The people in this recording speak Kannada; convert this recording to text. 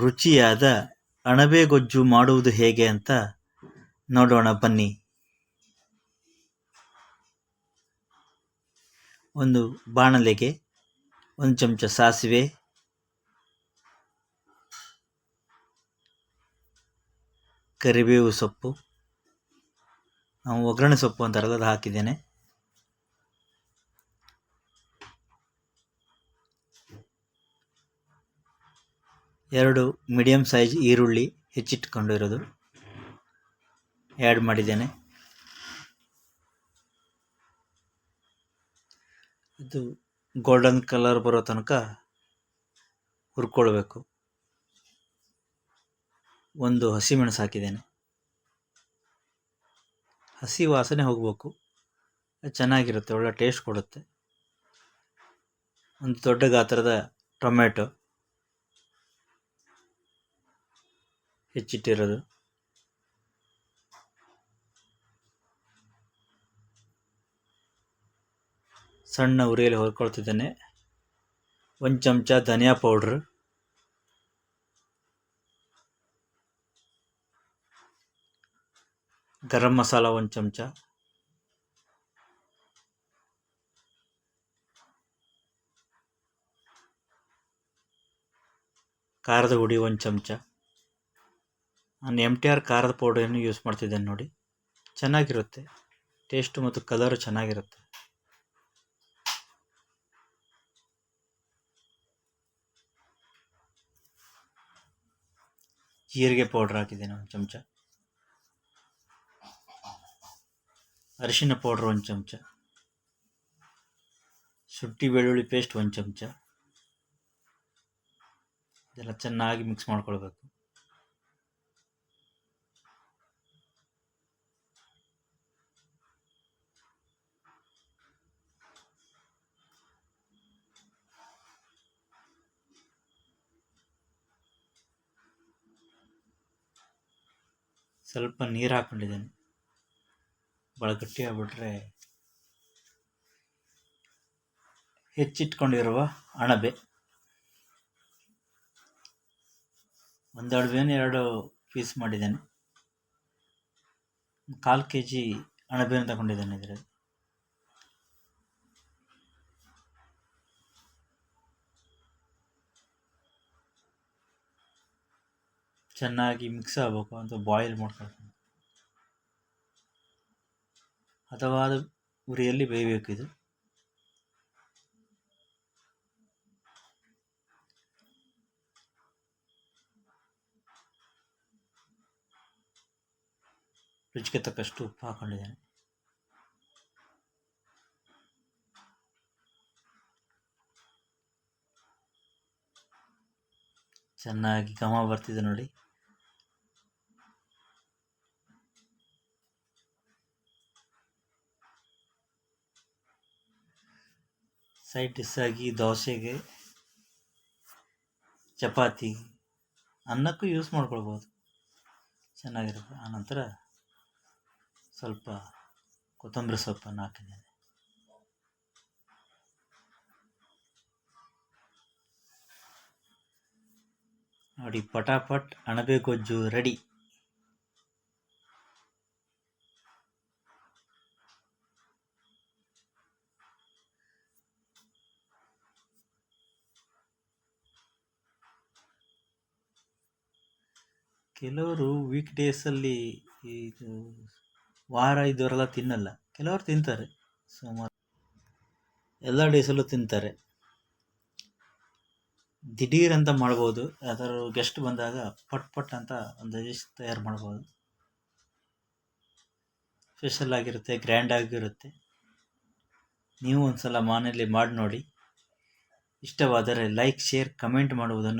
ರುಚಿಯಾದ ಅಣಬೆ ಗೊಜ್ಜು ಮಾಡುವುದು ಹೇಗೆ ಅಂತ ನೋಡೋಣ ಬನ್ನಿ. ಒಂದು ಬಾಣಲೆಗೆ 1 ಚಮಚ ಸಾಸಿವೆ, ಕರಿಬೇವು ಸೊಪ್ಪು, ನಾವು ಒಗ್ಗರಣೆ ಸೊಪ್ಪು ಅಂತಾರಲ್ಲ ಅದು ಹಾಕಿದ್ದೇನೆ. ಎರಡು ಮೀಡಿಯಂ ಸೈಜ್ ಈರುಳ್ಳಿ ಹೆಚ್ಚಿಟ್ಕೊಂಡಿರೋದು ಆ್ಯಡ್ ಮಾಡಿದ್ದೇನೆ. ಇದು ಗೋಲ್ಡನ್ ಕಲರ್ ಬರೋ ತನಕ ಹುರ್ಕೊಳ್ಬೇಕು. ಒಂದು ಹಸಿಮೆಣಸು ಹಾಕಿದ್ದೇನೆ. ಹಸಿ ವಾಸನೆ ಹೋಗಬೇಕು, ಚೆನ್ನಾಗಿರುತ್ತೆ, ಒಳ್ಳೆ ಟೇಸ್ಟ್ ಕೊಡುತ್ತೆ. ಒಂದು ದೊಡ್ಡ ಗಾತ್ರದ ಟೊಮೆಟೊ ಹೆಚ್ಚಿಟ್ಟಿರೋದು, ಸಣ್ಣ ಉರಿಯಲ್ಲಿ ಹುರ್ಕೊಳ್ತಿದ್ದೇನೆ. 1 ಚಮಚ ಧನಿಯಾ ಪೌಡ್ರ್, ಗರಂ ಮಸಾಲ 1 ಚಮಚ, ಖಾರದ ಹುಡಿ 1 ಚಮಚ. ನಾನು MTR ಖಾರದ ಪೌಡರನ್ನು ಯೂಸ್ ಮಾಡ್ತಿದ್ದೇನೆ ನೋಡಿ, ಚೆನ್ನಾಗಿರುತ್ತೆ, ಟೇಸ್ಟು ಮತ್ತು ಕಲರು ಚೆನ್ನಾಗಿರುತ್ತೆ. ಜೀರಿಗೆ ಪೌಡ್ರ್ ಹಾಕಿದ್ದೇನೆ 1 ಚಮಚ, ಅರಿಶಿನ ಪೌಡ್ರ್ 1 ಚಮಚ, ಶುಂಠಿ ಬೆಳ್ಳುಳ್ಳಿ ಪೇಸ್ಟ್ 1 ಚಮಚ. ಇದೆಲ್ಲ ಚೆನ್ನಾಗಿ ಮಿಕ್ಸ್ ಮಾಡ್ಕೊಳ್ಬೇಕು. ಸ್ವಲ್ಪ ನೀರು ಹಾಕ್ಕೊಂಡಿದ್ದೇನೆ, ಭಾಳ ಗಟ್ಟಿ ಆಗ್ಬಿಟ್ರೆ. ಹೆಚ್ಚಿಟ್ಕೊಂಡಿರುವ ಅಣಬೆ, ಒಂದು ಅಣಬೆಯನ್ನು 2 ಪೀಸ್ ಮಾಡಿದ್ದೇನೆ. 1/4 kg ಅಣಬೆಯನ್ನು ತಗೊಂಡಿದ್ದೇನೆ. ಇದರಲ್ಲಿ ಚೆನ್ನಾಗಿ ಮಿಕ್ಸ್ ಆಗಬೇಕು ಅಂತ ಬಾಯ್ಲ್ ಮಾಡ್ಕೊಳ್ತೀನಿ. ಹದವಾದ ಉರಿಯಲ್ಲಿ ಬೇಯಬೇಕು ಇದು. ರುಚಿಗೆ ತಕ್ಕಷ್ಟು ಉಪ್ಪು ಹಾಕೊಂಡಿದ್ದೇನೆ. ಚೆನ್ನಾಗಿ ಘಮ ಬರ್ತಿದೆ ನೋಡಿ. ಸೈಡ್ ಡಿಶ್ ಆಗಿ ದೋಸೆಗೆ, ಚಪಾತಿ, ಅನ್ನಕ್ಕೂ ಯೂಸ್ ಮಾಡ್ಕೊಳ್ಬೋದು, ಚೆನ್ನಾಗಿರುತ್ತೆ. ಆನಂತರ ಸ್ವಲ್ಪ ಕೊತ್ತಂಬರಿ ಸೊಪ್ಪನ್ನು ಹಾಕಿದ್ದೇನೆ. ನೋಡಿ, ಪಟಾಪಟ್ ಅಣಬೆ ಗೊಜ್ಜು ರೆಡಿ. ಕೆಲವರು ವೀಕ್ ಡೇಸಲ್ಲಿ ಇದು ವಾರ ಇದವರೆಲ್ಲ ತಿನ್ನಲ್ಲ, ಕೆಲವರು ತಿಂತಾರೆ. ಸುಮಾರು ಎಲ್ಲ ಡೇಸಲ್ಲೂ ತಿಂತಾರೆ. ದಿಢೀರ್ ಅಂತ ಮಾಡ್ಬೋದು, ಯಾವ್ದಾದ್ರು ಗೆಸ್ಟ್ ಬಂದಾಗ ಪಟ್ ಅಂತ ಒಂದು ಡಿಶ್ ತಯಾರು ಮಾಡ್ಬೋದು. ಸ್ಪೆಷಲ್ ಆಗಿರುತ್ತೆ, ಗ್ರ್ಯಾಂಡ್ ಆಗಿರುತ್ತೆ. ನೀವು ಒಂದ್ಸಲ ಮನೆಯಲ್ಲಿ ಮಾಡಿ ನೋಡಿ. ಇಷ್ಟವಾದರೆ ಲೈಕ್, ಶೇರ್, ಕಮೆಂಟ್ ಮಾಡುವುದನ್ನು